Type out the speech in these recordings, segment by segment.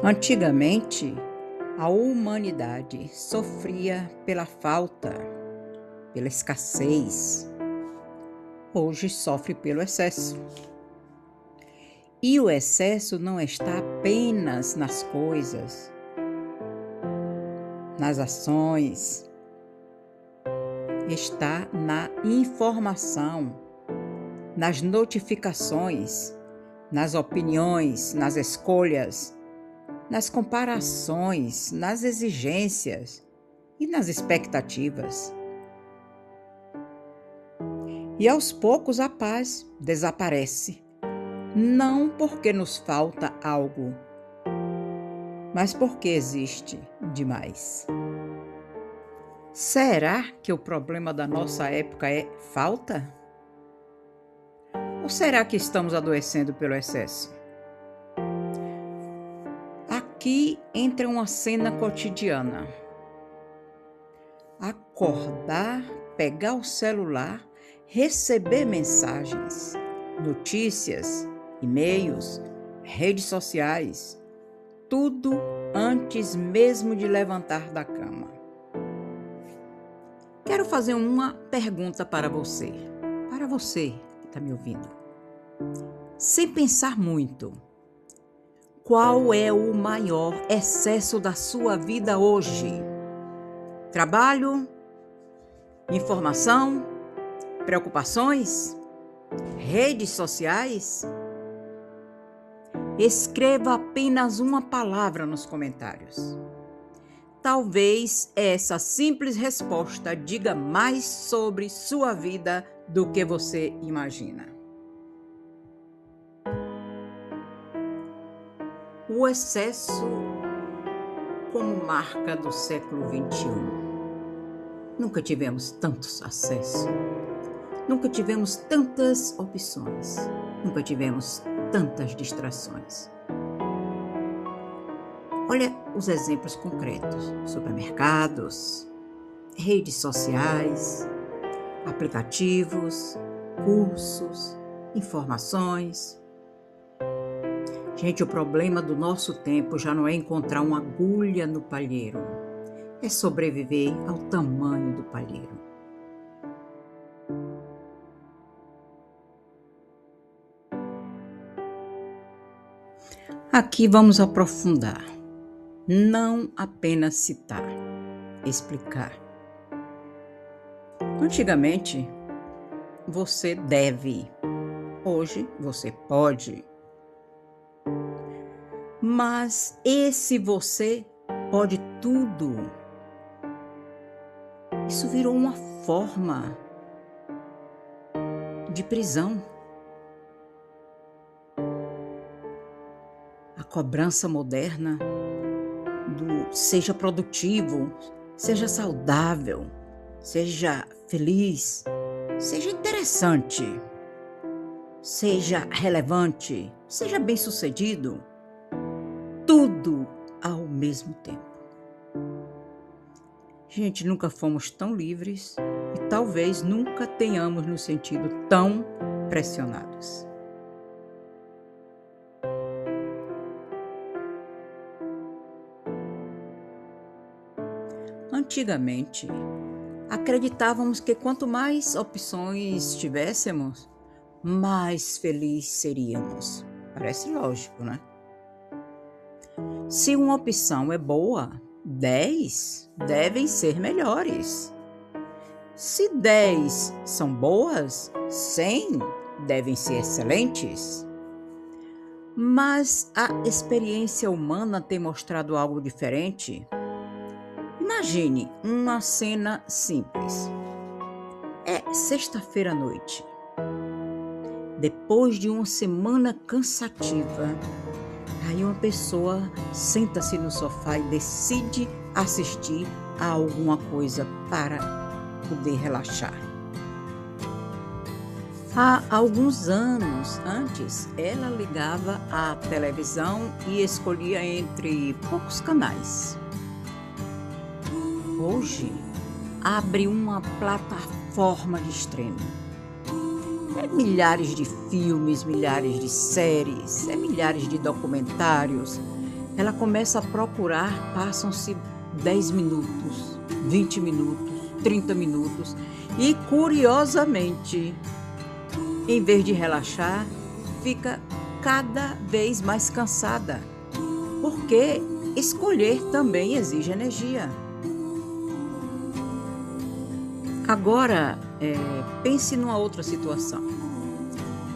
Antigamente, a humanidade sofria pela falta, pela escassez. Hoje sofre pelo excesso. E o excesso não está apenas nas coisas, nas ações, está na informação, nas notificações, nas opiniões, nas escolhas, nas comparações, nas exigências e nas expectativas. E aos poucos a paz desaparece, não porque nos falta algo, mas porque existe demais. Será que o problema da nossa época é falta? Ou será que estamos adoecendo pelo excesso? Aqui entra uma cena cotidiana. Acordar, pegar o celular, receber mensagens, notícias, e-mails, redes sociais, tudo antes mesmo de levantar da cama. Quero fazer uma pergunta para você que está me ouvindo. Sem pensar muito, qual é o maior excesso da sua vida hoje? Trabalho? Informação? Preocupações? Redes sociais? Escreva apenas uma palavra nos comentários. Talvez essa simples resposta diga mais sobre sua vida do que você imagina. O excesso como marca do século XXI. Nunca tivemos tantos acessos, nunca tivemos tantas opções, nunca tivemos tantas distrações. Olha os exemplos concretos: supermercados, redes sociais, aplicativos, cursos, informações. Gente, o problema do nosso tempo já não é encontrar uma agulha no palheiro, é sobreviver ao tamanho do palheiro. Aqui vamos aprofundar, não apenas citar, explicar. Antigamente, você deve, hoje você pode. Mas esse você pode tudo, isso virou uma forma de prisão. A cobrança moderna do seja produtivo, seja saudável, seja feliz, seja interessante, seja relevante, seja bem-sucedido. Tudo ao mesmo tempo. Gente, nunca fomos tão livres e talvez nunca tenhamos nos sentido tão pressionados. Antigamente, acreditávamos que quanto mais opções tivéssemos, mais felizes seríamos. Parece lógico, né? Se uma opção é boa, 10 devem ser melhores. Se 10 são boas, 100 devem ser excelentes. Mas a experiência humana tem mostrado algo diferente. Imagine uma cena simples. É sexta-feira à noite. Depois de uma semana cansativa, aí uma pessoa senta-se no sofá e decide assistir a alguma coisa para poder relaxar. Há alguns anos antes, ela ligava a televisão e escolhia entre poucos canais. Hoje, abre uma plataforma de streaming. Milhares de filmes, milhares de séries, milhares de documentários, ela começa a procurar, passam-se 10 minutos, 20 minutos, 30 minutos e, curiosamente, em vez de relaxar, fica cada vez mais cansada, porque escolher também exige energia. Agora, pense numa outra situação.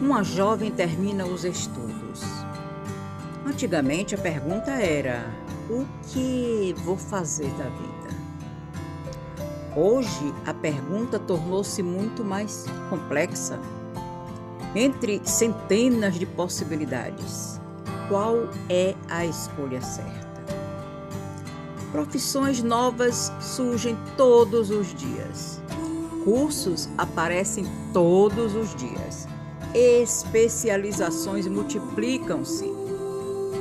Uma jovem termina os estudos. Antigamente a pergunta era: o que vou fazer da vida? Hoje a pergunta tornou-se muito mais complexa. Entre centenas de possibilidades, qual é a escolha certa? Profissões novas surgem todos os dias. Cursos aparecem todos os dias. Especializações multiplicam-se.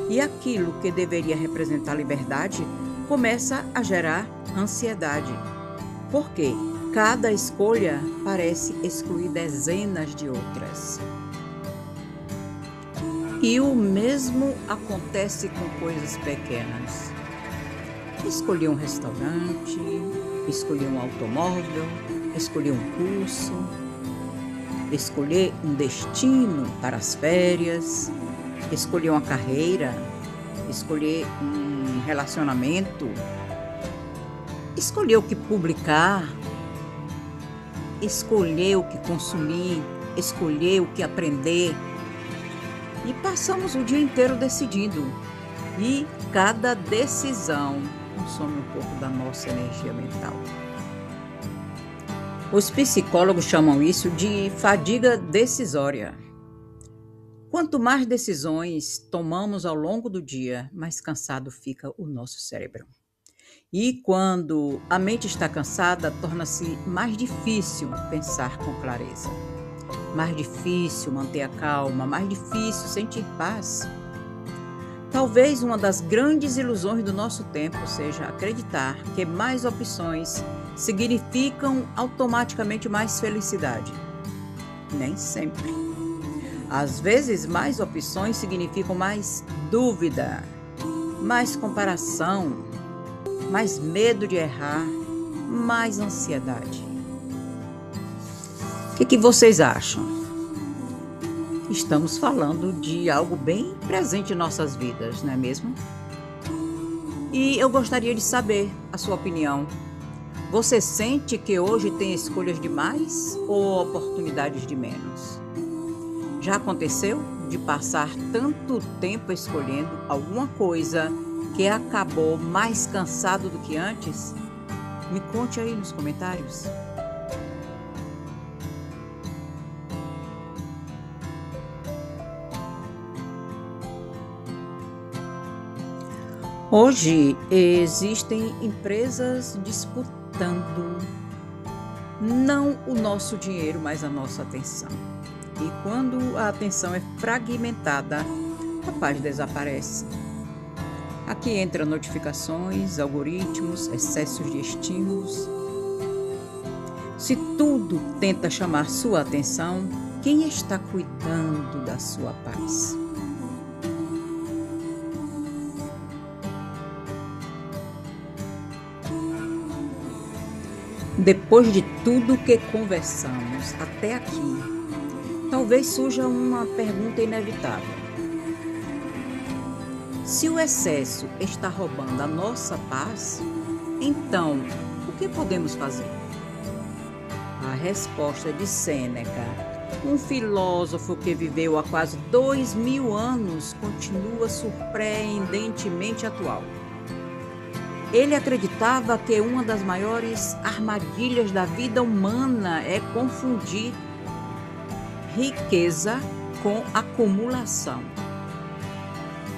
E aquilo que deveria representar liberdade começa a gerar ansiedade. Porque cada escolha parece excluir dezenas de outras. E o mesmo acontece com coisas pequenas. Escolher um restaurante, escolher um automóvel, escolher um curso, escolher um destino para as férias, escolher uma carreira, escolher um relacionamento, escolher o que publicar, escolher o que consumir, escolher o que aprender. E passamos o dia inteiro decidindo. E cada decisão consome um pouco da nossa energia mental. Os psicólogos chamam isso de fadiga decisória. Quanto mais decisões tomamos ao longo do dia, mais cansado fica o nosso cérebro. E quando a mente está cansada, torna-se mais difícil pensar com clareza. Mais difícil manter a calma, mais difícil sentir paz. Talvez uma das grandes ilusões do nosso tempo seja acreditar que mais opções significam automaticamente mais felicidade. Nem sempre. Às vezes, mais opções significam mais dúvida, mais comparação, mais medo de errar, mais ansiedade. O que vocês acham? Estamos falando de algo bem presente em nossas vidas, não é mesmo? E eu gostaria de saber a sua opinião. Você sente que hoje tem escolhas demais ou oportunidades de menos? Já aconteceu de passar tanto tempo escolhendo alguma coisa que acabou mais cansado do que antes? Me conte aí nos comentários. Hoje existem empresas disputando não o nosso dinheiro, mas a nossa atenção. E quando a atenção é fragmentada, a paz desaparece. Aqui entra notificações, algoritmos, excessos de estímulos. Se tudo tenta chamar sua atenção, quem está cuidando da sua paz? Depois de tudo que conversamos até aqui, talvez surja uma pergunta inevitável. Se o excesso está roubando a nossa paz, então o que podemos fazer? A resposta de Sêneca, um filósofo que viveu há quase 2000 anos, continua surpreendentemente atual. Ele acreditava que uma das maiores armadilhas da vida humana é confundir riqueza com acumulação.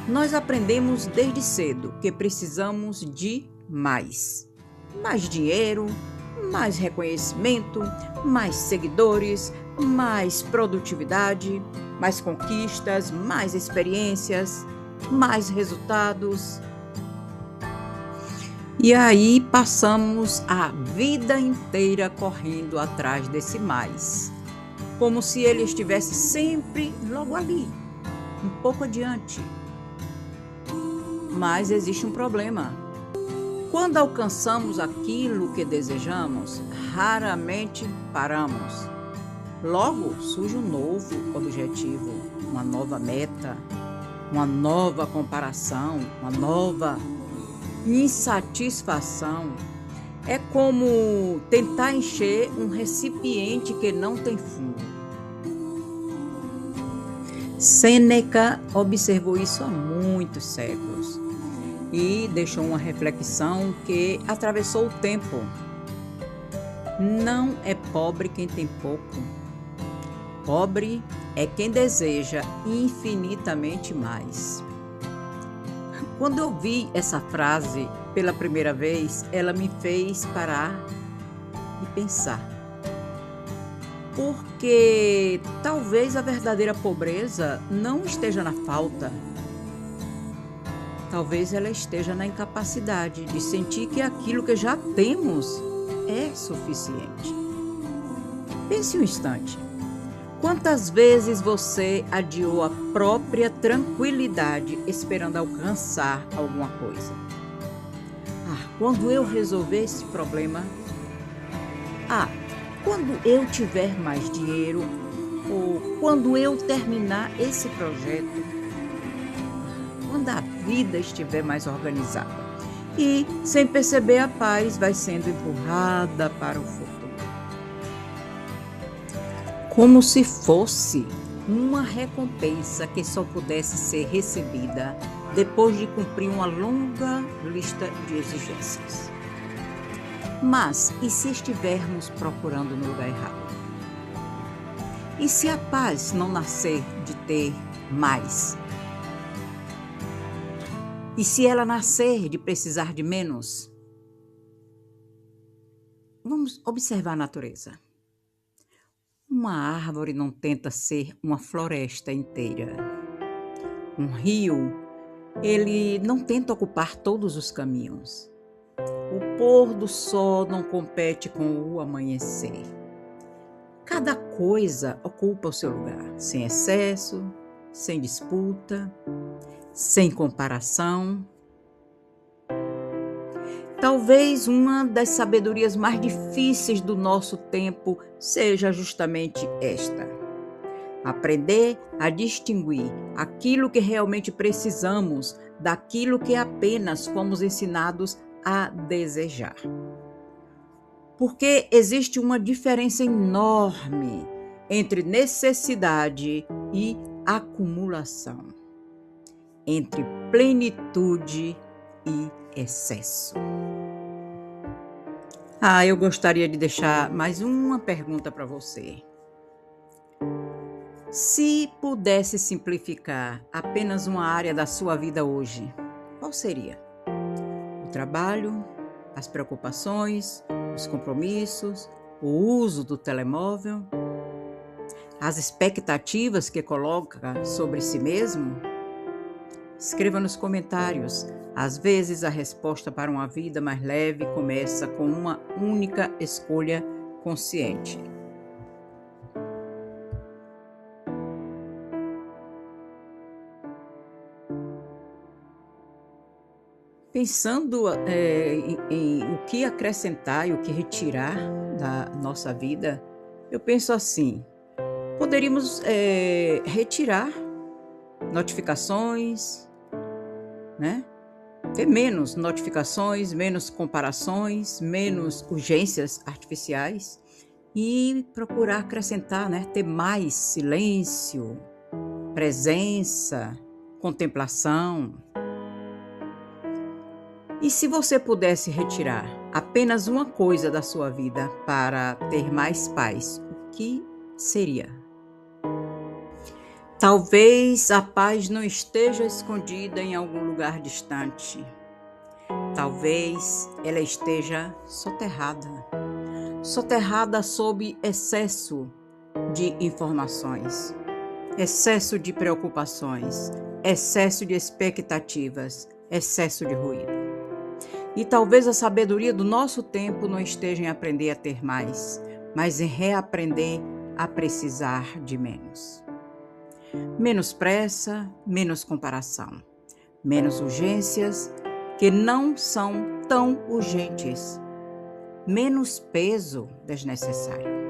Nós aprendemos desde cedo que precisamos de mais. Mais dinheiro, mais reconhecimento, mais seguidores, mais produtividade, mais conquistas, mais experiências, mais resultados. E aí passamos a vida inteira correndo atrás desse mais, como se ele estivesse sempre logo ali, um pouco adiante. mas existe um problema. Quando alcançamos aquilo que desejamos, raramente paramos. Logo surge um novo objetivo, uma nova meta, uma nova comparação, uma nova insatisfação. É como tentar encher um recipiente que não tem fundo. Sêneca observou isso há muitos séculos e deixou uma reflexão que atravessou o tempo. Não é pobre quem tem pouco. Pobre é quem deseja infinitamente mais. Quando eu vi essa frase pela primeira vez, ela me fez parar e pensar. Porque talvez a verdadeira pobreza não esteja na falta. Talvez ela esteja na incapacidade de sentir que aquilo que já temos é suficiente. Pense um instante. Quantas vezes você adiou a própria tranquilidade esperando alcançar alguma coisa? Quando eu resolver esse problema? Quando eu tiver mais dinheiro? Ou quando eu terminar esse projeto? Quando a vida estiver mais organizada. E, sem perceber, a paz vai sendo empurrada para o futuro. Como se fosse uma recompensa que só pudesse ser recebida depois de cumprir uma longa lista de exigências. Mas, e se estivermos procurando no lugar errado? E se a paz não nascer de ter mais? E se ela nascer de precisar de menos? Vamos observar a natureza. Uma árvore não tenta ser uma floresta inteira. Um rio, ele não tenta ocupar todos os caminhos. O pôr do sol não compete com o amanhecer. Cada coisa ocupa o seu lugar, sem excesso, sem disputa, sem comparação. Talvez uma das sabedorias mais difíceis do nosso tempo seja justamente esta: aprender a distinguir aquilo que realmente precisamos daquilo que apenas fomos ensinados a desejar. Porque existe uma diferença enorme entre necessidade e acumulação, entre plenitude e excesso. Eu gostaria de deixar mais uma pergunta para você. Se pudesse simplificar apenas uma área da sua vida hoje, qual seria? O trabalho, as preocupações, os compromissos, o uso do telemóvel, as expectativas que coloca sobre si mesmo? Escreva nos comentários. Às vezes, a resposta para uma vida mais leve começa com uma única escolha consciente. Pensando em o que acrescentar e o que retirar da nossa vida, eu penso assim: poderíamos retirar notificações, né? Ter menos notificações, menos comparações, menos urgências artificiais e procurar acrescentar, né? Ter mais silêncio, presença, contemplação. E se você pudesse retirar apenas uma coisa da sua vida para ter mais paz, o que seria? Talvez a paz não esteja escondida em algum lugar distante. Talvez ela esteja soterrada sob excesso de informações, excesso de preocupações, excesso de expectativas, excesso de ruído. E talvez a sabedoria do nosso tempo não esteja em aprender a ter mais, mas em reaprender a precisar de menos. Menos pressa, menos comparação. menos urgências que não são tão urgentes, menos peso desnecessário.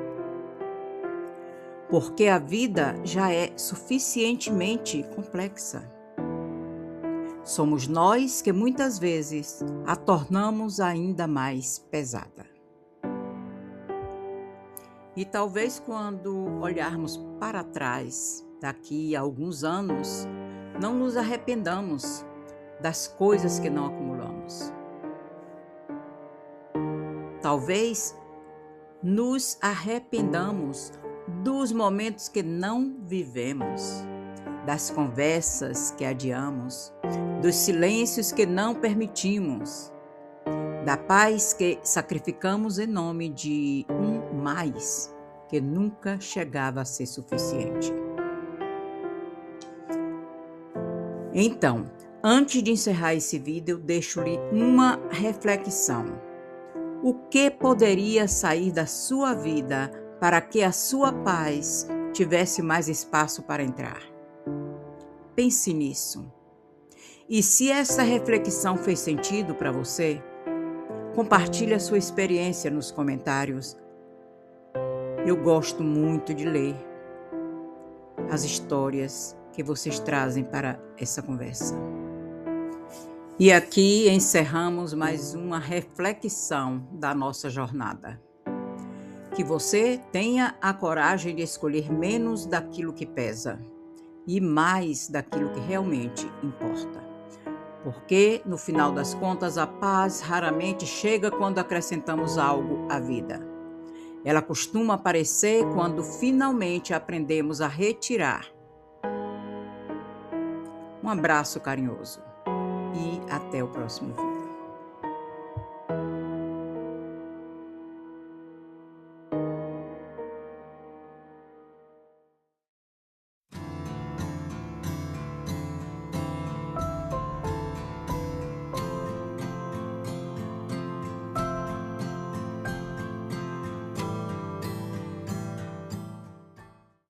Porque a vida já é suficientemente complexa. Somos nós que muitas vezes a tornamos ainda mais pesada. E talvez quando olharmos para trás, daqui a alguns anos, não nos arrependamos das coisas que não acumulamos. Talvez nos arrependamos dos momentos que não vivemos, das conversas que adiamos, dos silêncios que não permitimos, da paz que sacrificamos em nome de um mais que nunca chegava a ser suficiente. Então, antes de encerrar esse vídeo, deixo-lhe uma reflexão. O que poderia sair da sua vida para que a sua paz tivesse mais espaço para entrar? Pense nisso. E se essa reflexão fez sentido para você, compartilhe a sua experiência nos comentários. Eu gosto muito de ler as histórias que vocês trazem para essa conversa. E aqui encerramos mais uma reflexão da nossa jornada. Que você tenha a coragem de escolher menos daquilo que pesa e mais daquilo que realmente importa. Porque, no final das contas, a paz raramente chega quando acrescentamos algo à vida. Ela costuma aparecer quando finalmente aprendemos a retirar. Um abraço carinhoso e até o próximo vídeo.